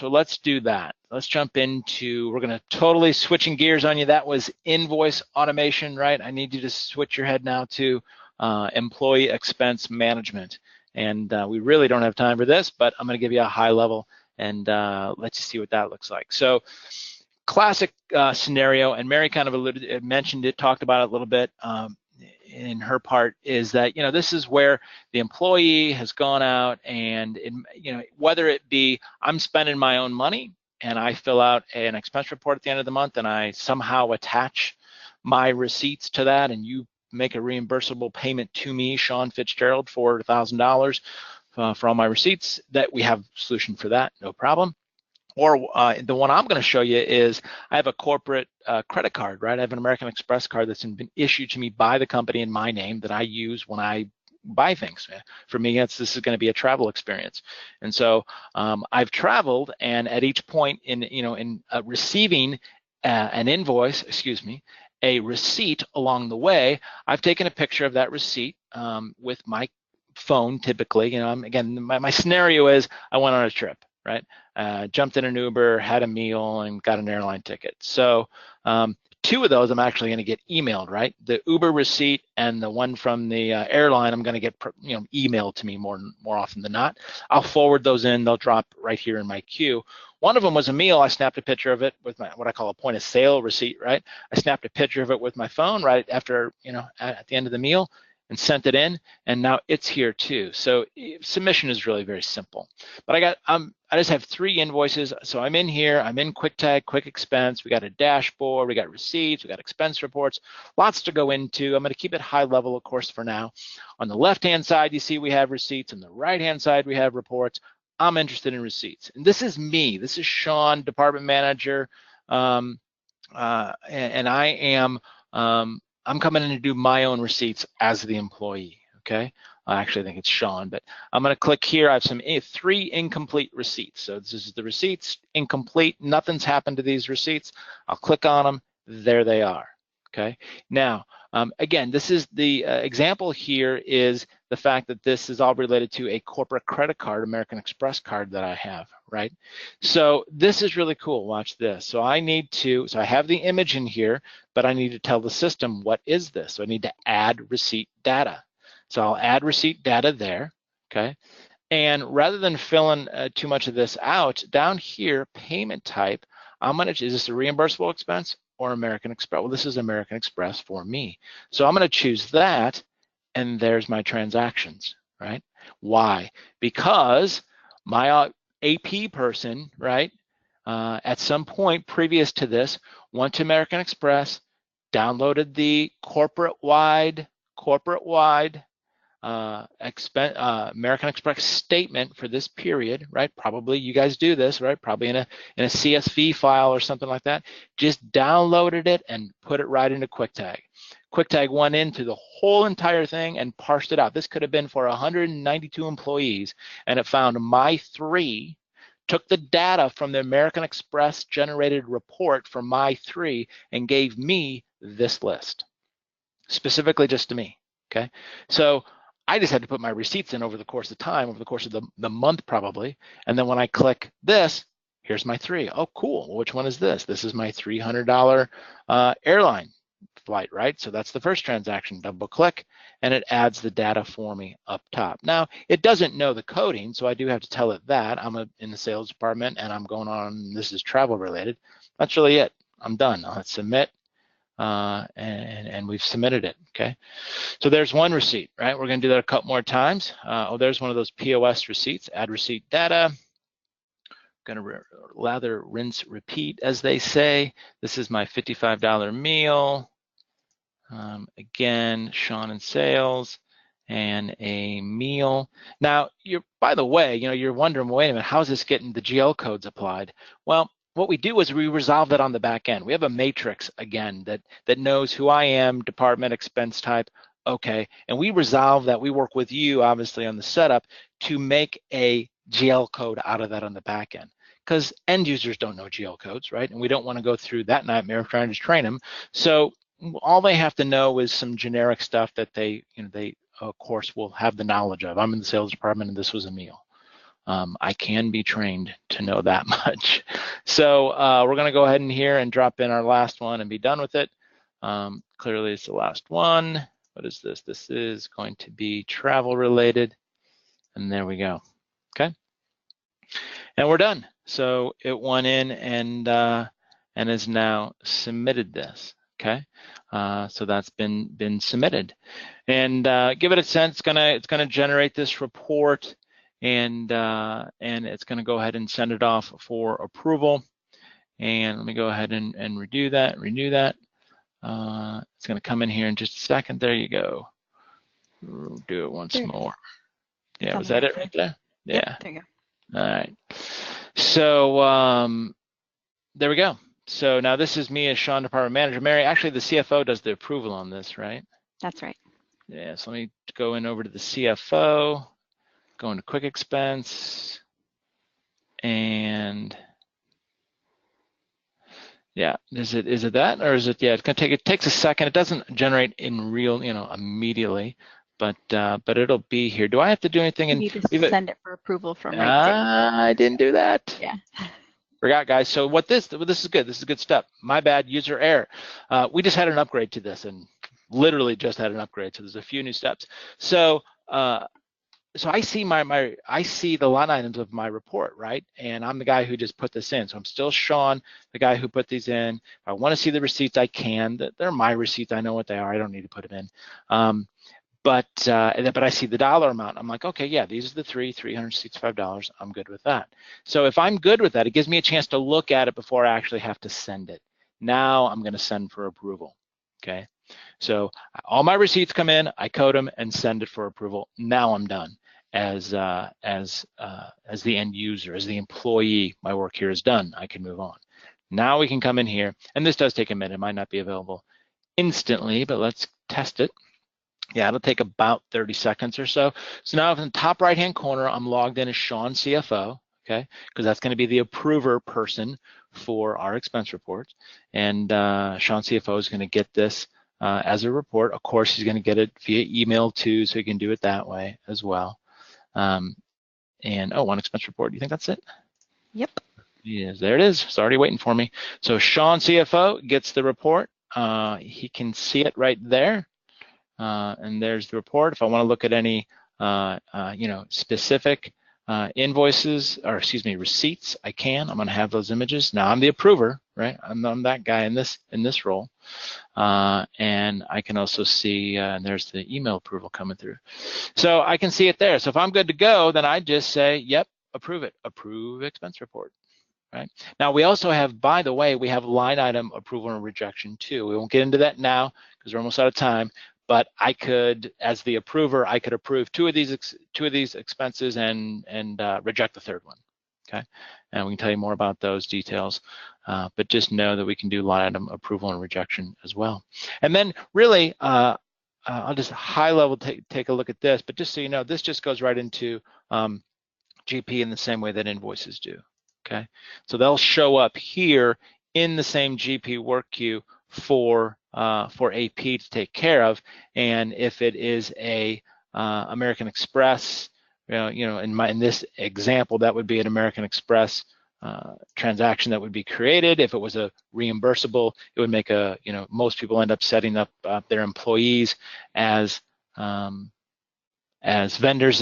let's do that. Let's jump into, we're going to totally switching gears on you. That was invoice automation, right? I need you to switch your head now to employee expense management. And we really don't have time for this, but I'm going to give you a high level and let you see what that looks like. So classic scenario, and Mary kind of mentioned it, talked about it a little bit in her part, is that this is where the employee has gone out and whether it be I'm spending my own money and I fill out an expense report at the end of the month and I somehow attach my receipts to that and you make a reimbursable payment to me, Sean Fitzgerald, for $1,000 for all my receipts, that we have a solution for that, no problem. Or the one I'm going to show you is I have a corporate credit card, right? I have an American Express card that's been issued to me by the company in my name that I use when I buy things. For me, this is going to be a travel experience, and so I've traveled, and at each point in receiving an invoice, a receipt along the way, I've taken a picture of that receipt with my phone. Typically, again, my scenario is I went on a trip. Right, jumped in an Uber, had a meal, and got an airline ticket. So 2 of those I'm actually going to get emailed, right? The Uber receipt and the one from the airline I'm going to get emailed to me more often than not. I'll forward those in. They'll drop right here in my queue. One of them was a meal. I snapped a picture of it with my what I call a point of sale receipt, right? I snapped a picture of it with my phone right after at the end of the meal and sent it in, and now it's here too. So submission is really very simple. But I just have 3 invoices. So I'm in here, I'm in KwikTag, Quick Expense, we got a dashboard, we got receipts, we got expense reports, lots to go into. I'm going to keep it high level, of course, for now. On the left-hand side, you see we have receipts. On the right-hand side, we have reports. I'm interested in receipts. And this is me. This is Sean, department manager, and I am I'm coming in to do my own receipts as the employee, okay? Actually, I think it's Sean, but I'm going to click here. I have 3 incomplete receipts. So this is the receipts, incomplete. Nothing's happened to these receipts. I'll click on them. There they are, okay? Now, again, this is the example here is the fact that this is all related to a corporate credit card, American Express card that I have, right? So this is really cool. Watch this. So I have the image in here, but I need to tell the system what is this. So I need to add receipt data. So I'll add receipt data there, okay? And rather than filling too much of this out, down here, payment type, is this a reimbursable expense or American Express? Well, this is American Express for me. So I'm going to choose that, and there's my transactions, right? Why? Because my AP person, right, at some point previous to this, went to American Express, downloaded the corporate-wide American Express statement for this period, right? Probably you guys do this, right? Probably in a CSV file or something like that. Just downloaded it and put it right into KwikTag. KwikTag went into the whole entire thing and parsed it out. This could have been for 192 employees, and it found my 3, took the data from the American Express generated report for my 3 and gave me this list, specifically just to me, okay? So I just had to put my receipts in over the course of time, over the course of the month probably, and then when I click this, here's my 3. Oh, cool. Well, which one is this? This is my $300 airline flight, right? So that's the first transaction. Double click, and it adds the data for me up top. Now, it doesn't know the coding, so I do have to tell it that. I'm in the sales department, and I'm going on, this is travel related. That's really it. I'm done. I'll hit submit. and we've submitted it, okay? So there's one receipt, right? We're gonna do that a couple more times. Oh, there's one of those POS receipts, add receipt data. Gonna lather, rinse, repeat, as they say. This is my $55 meal. Again, Sean in sales and a meal. Now, by the way, you're wondering, wait a minute, how's this getting the GL codes applied? Well, what we do is we resolve that on the back end. We have a matrix, again, that knows who I am, department, expense type, okay, and we resolve that. We work with you, obviously, on the setup to make a GL code out of that on the back end, because end users don't know GL codes, right? And we don't want to go through that nightmare of trying to train them. So all they have to know is some generic stuff that they of course will have the knowledge of. I'm in the sales department and this was a meal. I can be trained to know that much. So we're going to go ahead and here and drop in our last one and be done with it. Clearly it's the last one. What is this? This is going to be travel related. And there we go. Okay. And we're done. So it went in and has now submitted this. Okay, so that's been submitted, and give it a sense. It's gonna generate this report, and it's gonna go ahead and send it off for approval. And let me go ahead and renew that. It's gonna come in here in just a second. There you go. We'll do it once more. Yeah, was that it right there? Yeah.
Yep, there you go.
All right. So there we go. So now this is me as Sean, department manager. Mary, actually the CFO does the approval on this, right?
That's right.
Yeah, so let me go in over to the CFO, go into quick expense, and yeah, is it that, or is it, yeah, it's gonna it takes a second. It doesn't generate in real, immediately, but it'll be here. Do I have to do anything?
You need to send it for approval from right there.
I didn't do that.
Yeah.
Forgot, guys. So this is good. This is a good step. My bad, user error. We just had an upgrade to this, and literally just had an upgrade. So there's a few new steps. So so I see I see the line items of my report, right? And I'm the guy who just put this in. So I'm still Sean, the guy who put these in. If I want to see the receipts, I can. They're my receipts. I know what they are. I don't need to put them in. But I see the dollar amount. I'm like, okay, yeah, these are the $365. I'm good with that. So if I'm good with that, it gives me a chance to look at it before I actually have to send it. Now I'm going to send for approval. Okay. So all my receipts come in, I code them and send it for approval. Now I'm done as the end user, as the employee. My work here is done. I can move on. Now we can come in here, and this does take a minute. It might not be available instantly, but let's test it. Yeah, it'll take about 30 seconds or so. So now in the top right-hand corner, I'm logged in as Sean CFO, okay? Because that's going to be the approver person for our expense reports. And Sean CFO is going to get this as a report. Of course, he's going to get it via email too, so he can do it that way as well. And one expense report. Do you think that's it?
Yep.
Yes, there it is. It's already waiting for me. So Sean CFO gets the report. He can see it right there. And there's the report. If I want to look at any, specific invoices, or excuse me, receipts, I can. I'm going to have those images. Now I'm the approver, right? I'm that guy in this role, and I can also see. And there's the email approval coming through, so I can see it there. So if I'm good to go, then I just say, yep, approve it. Approve expense report. Right. Now we also have, by the way, we have line item approval and rejection too. We won't get into that now because we're almost out of time. But I could, as the approver, I could approve two of these expenses and reject the third one. Okay, and we can tell you more about those details. But just know that we can do line item approval and rejection as well. And then really, I'll just high level take a look at this. But just so you know, this just goes right into GP in the same way that invoices do. Okay, so they'll show up here in the same GP work queue for AP to take care of. And if it is a American Express, in this example, that would be an American Express transaction that would be created. If it was a reimbursable, it would make most people end up setting up their employees as vendors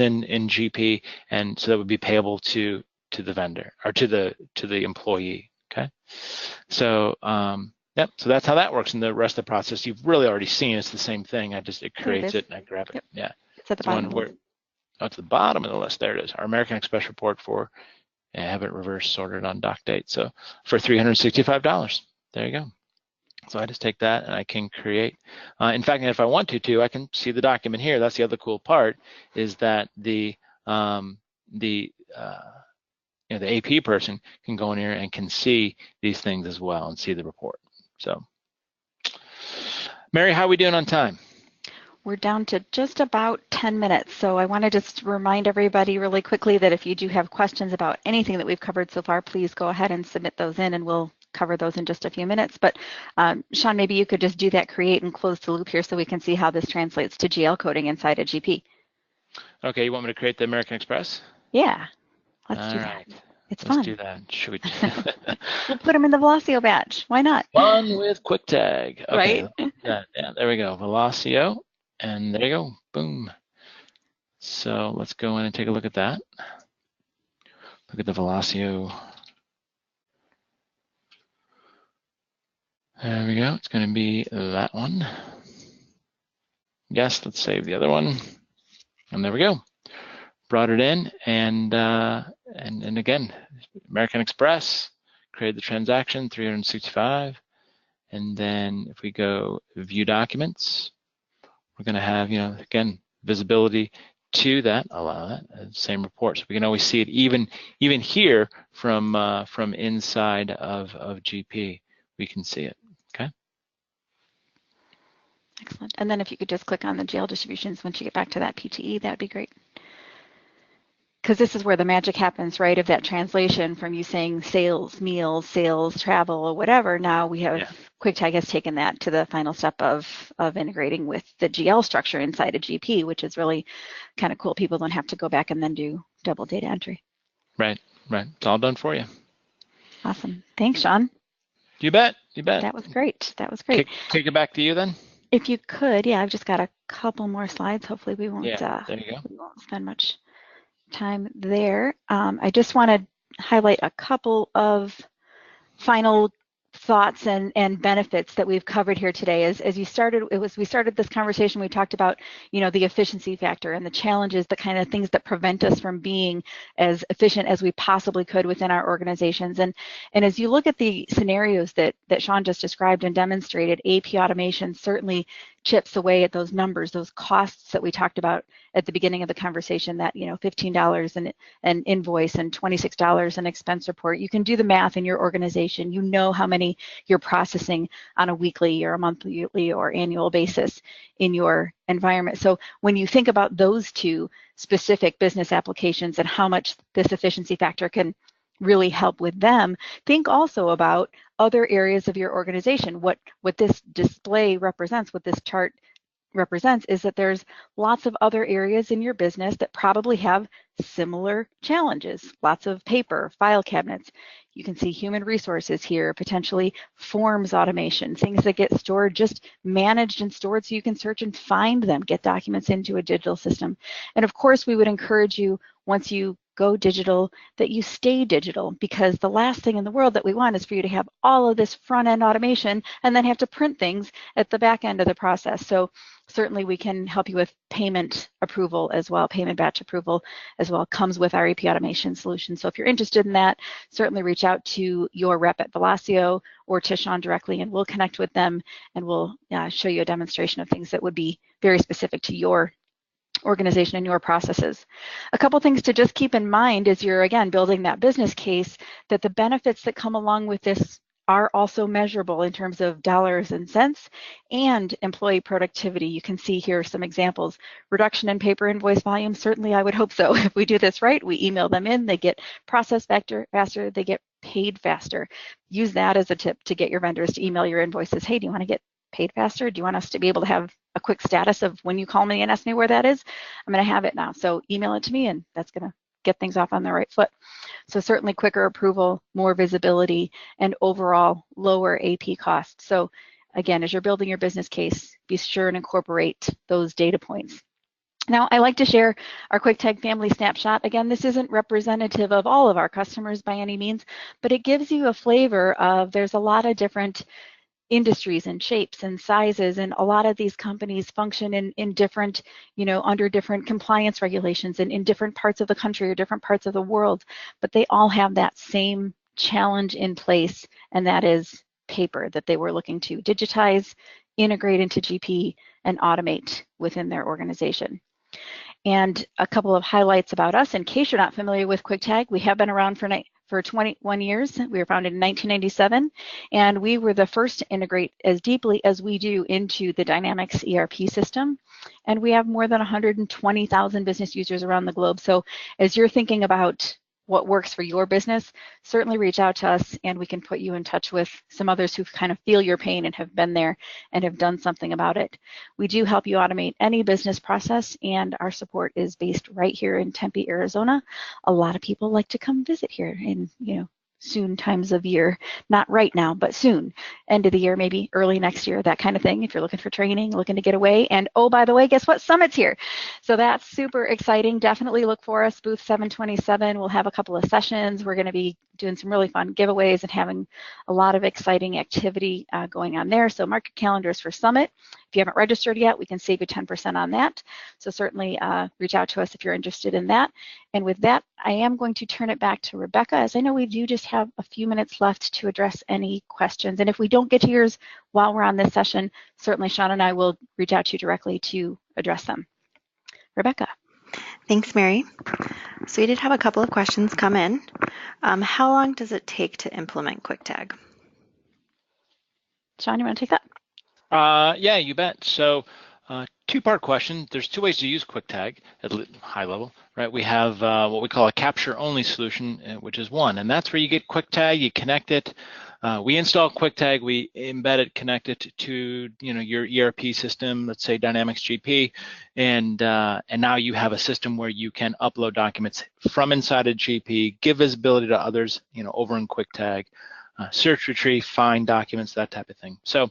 in GP, and so that would be payable to the vendor or to the employee. Okay, so Yep, so that's how that works in the rest of the process. You've really already seen it's the same thing. It creates it and I grab it.
Yep.
Yeah.
It's at the bottom.
At the bottom of the list, there it is. Our American Express report for, I have it reverse sorted on doc date. So for $365, there you go. So I just take that and I can create. In fact, if I want to, I can see the document here. That's the other cool part, is that the AP person can go in here and can see these things as well and see the report. So, Mary, how are we doing on time?
We're down to just about 10 minutes. So I want to just remind everybody really quickly that if you do have questions about anything that we've covered so far, please go ahead and submit those in and we'll cover those in just a few minutes. But Sean, maybe you could just do that create and close the loop here so we can see how this translates to GL coding inside a GP.
Okay, you want me to create the American Express?
Yeah, let's do that. It's fun.
Let's do that. Should we?
We'll put them in the Velocio batch. Why not?
Fun with KwikTag. Okay,
right?
Yeah, there we go. Velocio, and there you go. Boom. So let's go in and take a look at that. Look at the Velocio. There we go. It's going to be that one. Yes, let's save the other one. And there we go. Brought it in, and again, American Express, created the transaction, 365. And then if we go view documents, we're going to have, again, visibility to that, allow that, same report. So we can always see it even here from inside of GP, we can see it, okay?
Excellent. And then if you could just click on the GL distributions once you get back to that PTE, that'd be great. Because this is where the magic happens, right, of that translation from you saying sales, meals, sales, travel, or whatever. Now we have, KwikTag has taken that to the final step of integrating with the GL structure inside a GP, which is really kind of cool. People don't have to go back and then do double data entry.
Right. It's all done for you.
Awesome. Thanks, Sean.
You bet.
That was great.
Kick it back to you then.
If you could, I've just got a couple more slides. Hopefully we won't,
there you go.
We won't spend much time there. I just want to highlight a couple of final thoughts and benefits that we've covered here today. As we started this conversation, we talked about, the efficiency factor and the challenges, the kind of things that prevent us from being as efficient as we possibly could within our organizations. And as you look at the scenarios that Sean just described and demonstrated, AP automation certainly chips away at those numbers, those costs that we talked about at the beginning of the conversation, that $15 an invoice and $26 an expense report. You can do the math in your organization. You know how many you're processing on a weekly or a monthly or annual basis in your environment. So when you think about those two specific business applications and how much this efficiency factor can really help with them, think also about other areas of your organization. What this display represents, what this chart represents, is that there's lots of other areas in your business that probably have similar challenges, lots of paper, file cabinets. You can see human resources here, potentially forms automation, things that get stored, just managed and stored so you can search and find them, get documents into a digital system. And of course, we would encourage you, once you go digital, that you stay digital, because the last thing in the world that we want is for you to have all of this front-end automation and then have to print things at the back end of the process. So certainly we can help you with payment approval as well, payment batch approval as well, comes with our AP automation solution. So if you're interested in that, certainly reach out to your rep at Velocio or to Sean directly, and we'll connect with them and we'll show you a demonstration of things that would be very specific to your organization and your processes. A couple things to just keep in mind as you're, again, building that business case, that the benefits that come along with this are also measurable in terms of dollars and cents and employee productivity. You can see here some examples. Reduction in paper invoice volume, certainly I would hope so. If we do this right, we email them in, they get processed faster, they get paid faster. Use that as a tip to get your vendors to email your invoices. Hey, do you want to get paid faster? Do you want us to be able to have a quick status of when you call me and ask me where that is? I'm going to have it now. So email it to me, and that's going to get things off on the right foot. So certainly quicker approval, more visibility, and overall lower AP costs. So again, as you're building your business case, be sure and incorporate those data points. Now, I like to share our KwikTag family snapshot. Again, this isn't representative of all of our customers by any means, but it gives you a flavor of, there's a lot of different industries and shapes and sizes, and a lot of these companies function in different, under different compliance regulations and in different parts of the country or different parts of the world, but they all have that same challenge in place, and that is paper that they were looking to digitize, integrate into GP, and automate within their organization. And a couple of highlights about us, in case you're not familiar with KwikTag, we have been around for 21 years. We were founded in 1997, and we were the first to integrate as deeply as we do into the Dynamics ERP system. And we have more than 120,000 business users around the globe. So as you're thinking about what works for your business, certainly reach out to us and we can put you in touch with some others who kind of feel your pain and have been there and have done something about it. We do help you automate any business process, and our support is based right here in Tempe, Arizona. A lot of people like to come visit here in, soon times of year, not right now, but soon, end of the year, maybe early next year, that kind of thing, if you're looking for training, looking to get away. And oh, by the way, guess what? Summit's here. So that's super exciting. Definitely look for us, booth 727. We'll have a couple of sessions. We're going to be doing some really fun giveaways and having a lot of exciting activity going on there. So mark your calendars for Summit. If you haven't registered yet, we can save you 10% on that. So certainly reach out to us if you're interested in that. And with that, I am going to turn it back to Rebecca, as I know we do just have a few minutes left to address any questions. And if we don't get to yours while we're on this session, certainly Sean and I will reach out to you directly to address them. Rebecca.
Thanks, Mary. So we did have a couple of questions come in. How long does it take to implement KwikTag?
Sean, you want to take that?
Yeah, you bet. So two-part question. There's two ways to use KwikTag at high level, right? We have what we call a capture-only solution, which is one, and that's where you get KwikTag, you connect it. We install KwikTag, we embed it, connect it to your ERP system, let's say Dynamics GP, and now you have a system where you can upload documents from inside of GP, give visibility to others, over in KwikTag, search, retrieve, find documents, that type of thing. So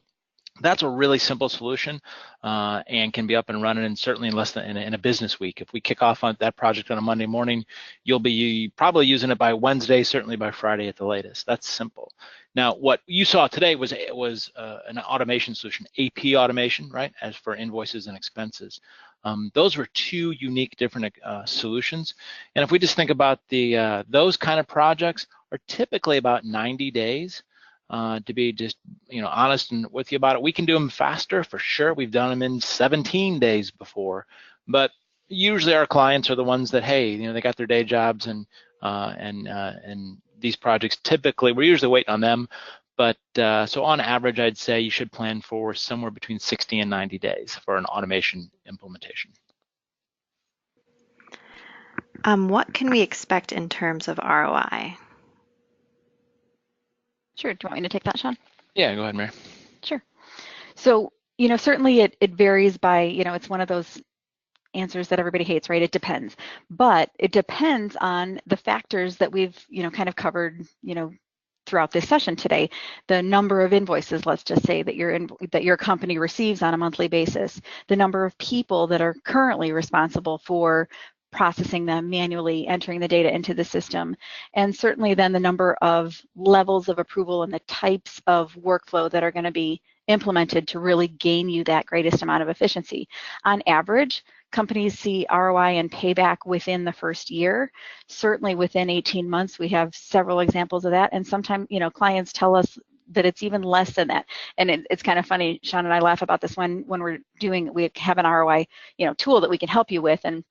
that's a really simple solution and can be up and running, and certainly in less than in a business week. If we kick off on that project on a Monday morning, you'll be probably using it by Wednesday, certainly by Friday at the latest. That's simple. Now, what you saw today was an automation solution, AP automation, right, as for invoices and expenses. Those were two unique, different solutions. And if we just think about those kind of projects are typically about 90 days. To be just honest and with you about it, we can do them faster for sure. We've done them in 17 days before, but usually our clients are the ones that, hey, they got their day jobs and these projects typically we're usually waiting on them. But so on average, I'd say you should plan for somewhere between 60 and 90 days for an automation implementation.
What can we expect in terms of ROI?
Sure. Do you want me to take that, Sean?
Yeah, go ahead, Mary.
Sure. So, certainly it varies by, it's one of those answers that everybody hates, right? It depends. But it depends on the factors that we've, kind of covered, throughout this session today. The number of invoices, let's just say, that your company receives on a monthly basis, the number of people that are currently responsible for processing them manually, entering the data into the system, and certainly then the number of levels of approval and the types of workflow that are going to be implemented to really gain you that greatest amount of efficiency. On average, companies see ROI and payback within the first year. Certainly within 18 months, we have several examples of that, and sometimes clients tell us that it's even less than that. And it's kind of funny, Sean and I laugh about this when we have an ROI tool that we can help you with, and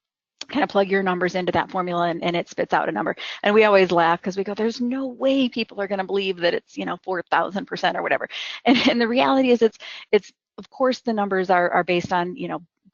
kind of plug your numbers into that formula and it spits out a number. And we always laugh because we go, there's no way people are going to believe that it's 4,000% or whatever. And the reality is it's of course the numbers are based on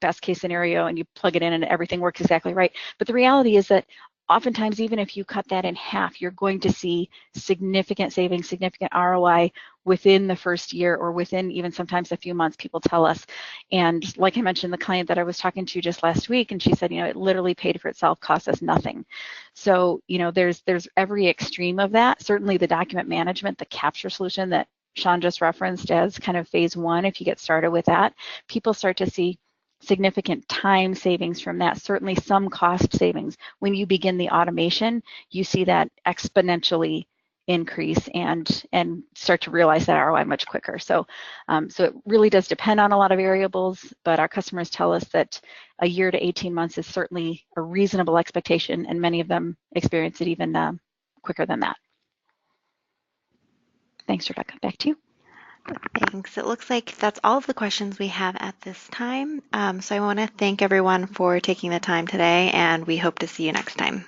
best case scenario, and you plug it in and everything works exactly right. But the reality is that oftentimes, even if you cut that in half, you're going to see significant savings, significant ROI within the first year, or within even sometimes a few months, people tell us. And like I mentioned, the client that I was talking to just last week, and she said, it literally paid for itself, cost us nothing. So, there's every extreme of that. Certainly the document management, the capture solution that Sean just referenced as kind of phase one, if you get started with that, people start to see significant time savings from that, certainly some cost savings. When you begin the automation, you see that exponentially increase and start to realize that ROI much quicker. So it really does depend on a lot of variables, but our customers tell us that a year to 18 months is certainly a reasonable expectation, and many of them experience it even quicker than that. Thanks, Rebecca. Back to you.
Thanks. It looks like that's all of the questions we have at this time. So I want to thank everyone for taking the time today, and we hope to see you next time.